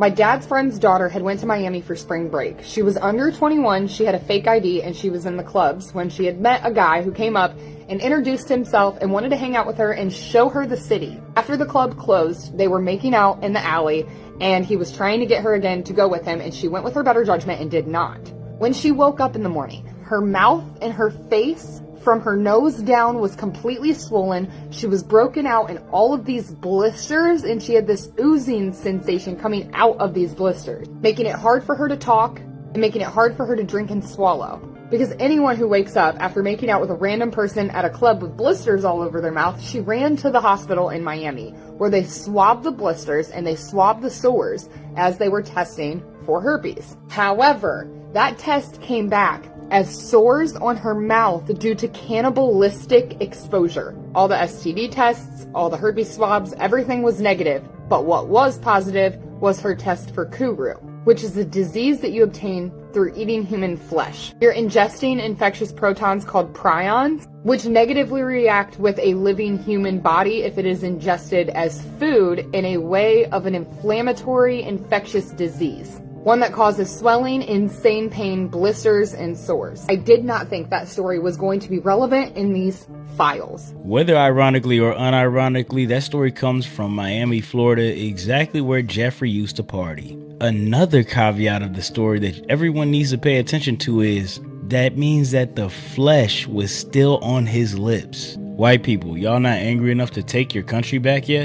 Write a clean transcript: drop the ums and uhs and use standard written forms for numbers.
My dad's friend's daughter had went to Miami for spring break. She was under 21, she had a fake ID, and she was in the clubs when she had met a guy who came up and introduced himself and wanted to hang out with her and show her the city. After the club closed, they were making out in the alley, and he was trying to get her again to go with him, and she went with her better judgment and did not. When she woke up in the morning, her mouth and her face from her nose down was completely swollen. She was broken out in all of these blisters, and she had this oozing sensation coming out of these blisters, making it hard for her to talk and making it hard for her to drink and swallow. Because anyone who wakes up after making out with a random person at a club with blisters all over their mouth, she ran to the hospital in Miami, where they swabbed the blisters and they swabbed the sores as they were testing for herpes. However, that test came back as sores on her mouth due to cannibalistic exposure. All the STD tests, all the herpes swabs, everything was negative. But what was positive was her test for kuru, which is a disease that you obtain through eating human flesh. You're ingesting infectious protons called prions, which negatively react with a living human body if it is ingested as food in a way of an inflammatory infectious disease. One that causes swelling, insane pain, blisters, and sores. I did not think that story was going to be relevant in these files. Whether ironically or unironically, that story comes from Miami, Florida, exactly where Jeffrey used to party. Another caveat of the story that everyone needs to pay attention to is that means that the flesh was still on his lips. White people, y'all not angry enough to take your country back yet?